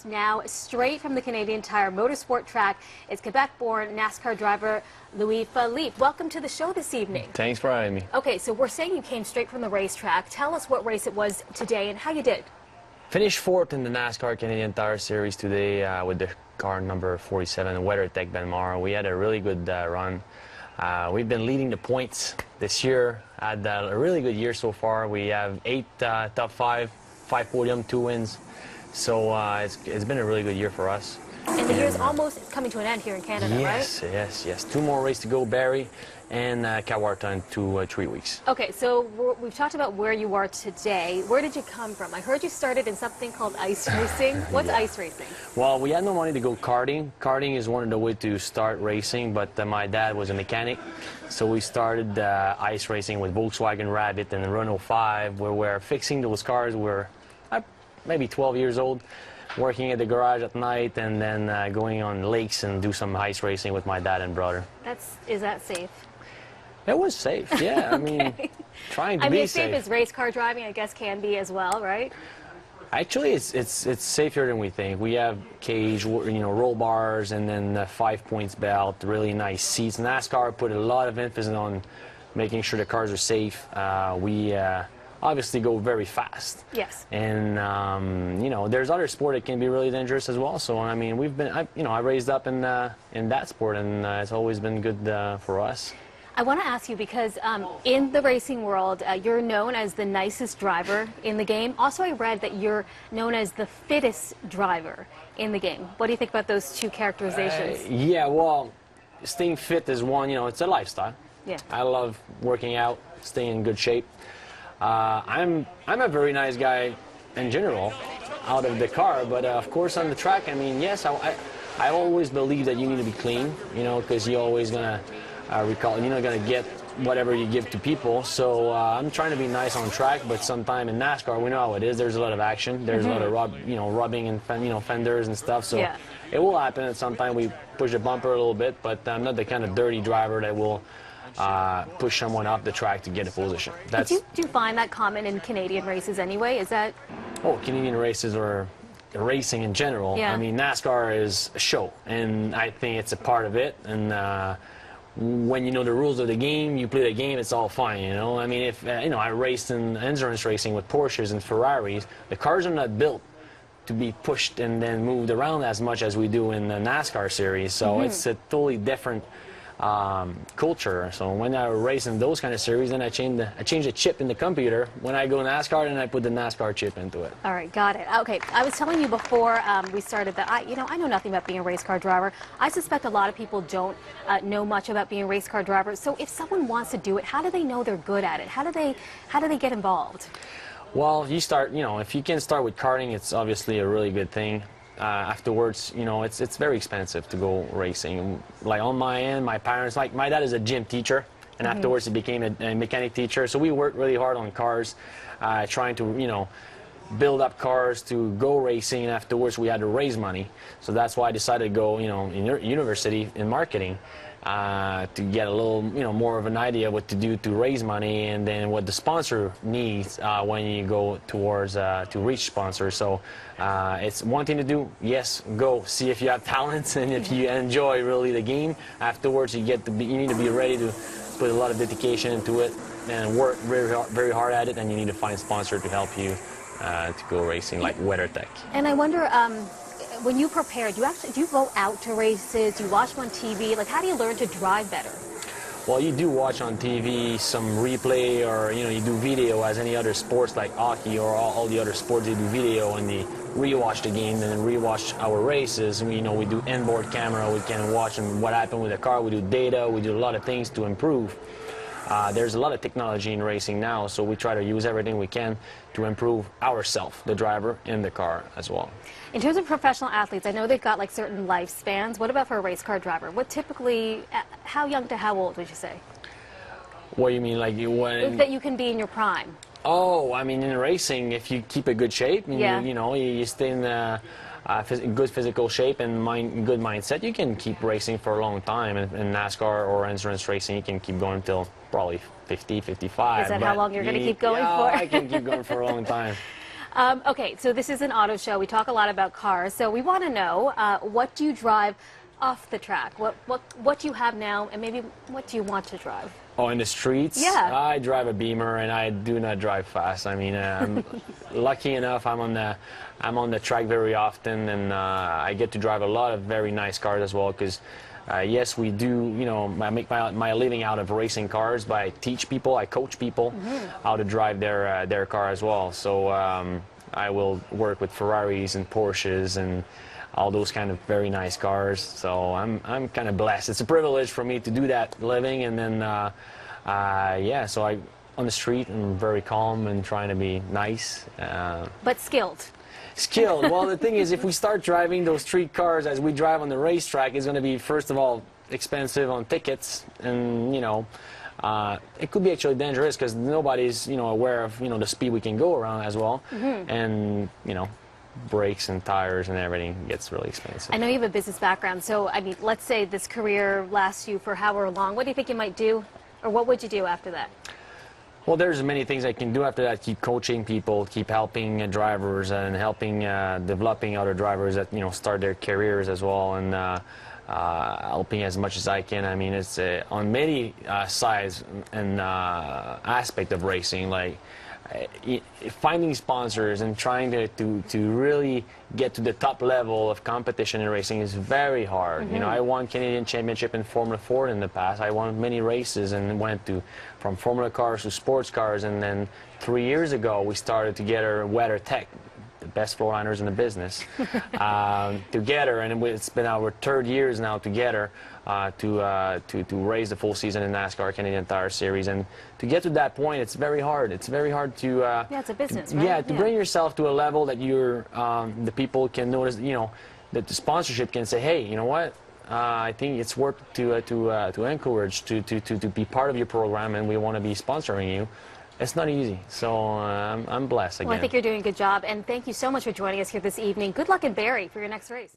Now, straight from the Canadian Tire Motorsport track is Quebec-born NASCAR driver Louis Philippe. Welcome to the show this evening. Thanks for having me. Okay, so we're saying you came straight from the racetrack. Tell us what race it was today and how you did. Finished fourth in the NASCAR Canadian Tire Series today with the car number 47, WeatherTech Benmar. We had a really good run. We've been leading the points this year. Had a really good year so far. We have 8 top 5 podium, 2 wins. So it's been a really good year for us. And the year's almost coming to an end here in Canada, yes, right? Yes. 2 more races to go, Barrie and Kawartha in 3 weeks. Okay, so we've talked about where you are today. Where did you come from? I heard you started in something called ice racing. What's ice racing? Well, we had no money to go karting. Karting is one of the ways to start racing, but my dad was a mechanic. So we started ice racing with Volkswagen Rabbit and Renault 5, where we're fixing those cars. We're maybe 12 years old, working at the garage at night, and then going on lakes and do some ice racing with my dad and brother. Is that safe? It was safe, yeah. Okay. I mean, trying to be safe. Safe as race car driving, I guess, can be as well, right? Actually, it's safer than we think. We have cage, roll bars, and then 5 points belt, really nice seats. NASCAR put a lot of emphasis on making sure the cars are safe. We obviously go very fast. Yes. And there's other sport that can be really dangerous as well. So I mean, I raised up in that sport, and it's always been good for us. I want to ask you because in the racing world, you're known as the nicest driver in the game. Also, I read that you're known as the fittest driver in the game. What do you think about those two characterizations? Yeah, well, staying fit is one. It's a lifestyle. Yeah. I love working out, staying in good shape. I'm a very nice guy in general out of the car, but of course on the track, I mean, yes, I always believe that you need to be clean, because you're always gonna gonna get whatever you give to people. So I'm trying to be nice on track, but sometime in NASCAR, we know how it is. There's a lot of action. There's a lot of rubbing and fenders and stuff. So it will happen at some time. We push the bumper a little bit, but I'm not the kind of dirty driver that will push someone off the track to get a position. Do you find that common in Canadian races anyway? Is that? Oh, Canadian races or racing in general. Yeah. I mean, NASCAR is a show, and I think it's a part of it. And when you know the rules of the game, you play the game, it's all fine, I mean, if, I raced in endurance racing with Porsches and Ferraris, the cars are not built to be pushed and then moved around as much as we do in the NASCAR series. So it's a totally different culture. So when I race in those kind of series, then I change the chip in the computer. When I go NASCAR, then I put the NASCAR chip into it. All right, got it. Okay, I was telling you before we started that I know nothing about being a race car driver. I suspect a lot of people don't know much about being a race car driver. So if someone wants to do it, how do they know they're good at it? How do they get involved? Well, you start, if you can start with karting, it's obviously a really good thing. Afterwards, it's very expensive to go racing. Like on my end, my parents, like my dad is a gym teacher, and afterwards he became a mechanic teacher. So we worked really hard on cars, trying to, build up cars to go racing, and afterwards we had to raise money. So that's why I decided to go, in university in marketing. To get a little, more of an idea what to do to raise money, and then what the sponsor needs when you go towards to reach sponsors. So it's one thing to do. Yes, go see if you have talents and if you enjoy really the game. Afterwards, you need to be ready to put a lot of dedication into it and work very hard at it. And you need to find a sponsor to help you to go racing, like WeatherTech. And I wonder. When you prepare, do you go out to races? Do you watch them on TV? Like, how do you learn to drive better? Well, you do watch on TV some replay, or you do video as any other sports like hockey or all the other sports. They do video and they rewatch the game and then rewatch our races. We do inboard camera. We can watch what happened with the car. We do data. We do a lot of things to improve. There's a lot of technology in racing now, so we try to use everything we can to improve ourselves, the driver, and the car as well. In terms of professional athletes, I know they've got like certain lifespans. What about for a race car driver? What typically, how young to how old would you say? What do you mean, like when? That you can be in your prime. Oh, I mean, in racing, if you keep a good shape, and you stay in good physical shape and good mindset, you can keep racing for a long time. In NASCAR or endurance racing, you can keep going until probably 50, 55. Is that how long you're going to keep going for? I can keep going for a long time. Okay, so this is an auto show. We talk a lot about cars, so we want to know what do you drive off the track? What do you have now, and maybe what do you want to drive? Oh, in the streets? Yeah. I drive a Beamer, and I do not drive fast. I mean, I'm lucky enough. I'm on the track very often, and I get to drive a lot of very nice cars as well. Because yes, we do. You know, I make my living out of racing cars, but I teach people, I coach people how to drive their car as well. So I will work with Ferraris and Porsches and all those kind of very nice cars. So I'm kind of blessed. It's a privilege for me to do that living, and then yeah. So on the street, I'm very calm and trying to be nice. But skilled. Skilled. Well, the thing is, if we start driving those street cars as we drive on the racetrack, it's going to be, first of all, expensive on tickets, and you know, it could be actually dangerous because nobody's aware of the speed we can go around as well, and brakes and tires and everything gets really expensive. I know you have a business background, so I mean, let's say this career lasts you for however long. What do you think you might do, or what would you do after that? Well, there's many things I can do after that. Keep coaching people, keep helping drivers, and helping developing other drivers that start their careers as well, and helping as much as I can. I mean, it's on many sides and aspect of racing, like finding sponsors and trying to really get to the top level of competition in racing is very hard. I won Canadian Championship in Formula Ford in the past. I won many races and went from Formula cars to sports cars, and then 3 years ago we started together Weather Tech, the best floor liners in the business, together, and it's been our 3rd years now together to race the full season in NASCAR Canadian Tire Series. And to get to that point, it's very hard. It's very hard to yeah, it's a business, right? to bring yourself to a level that you're the people can notice, that the sponsorship can say, hey, you know what? I think it's worth to encourage to be part of your program, and we want to be sponsoring you. It's not easy, so I'm blessed again. Well, I think you're doing a good job, and thank you so much for joining us here this evening. Good luck in Barrie for your next race.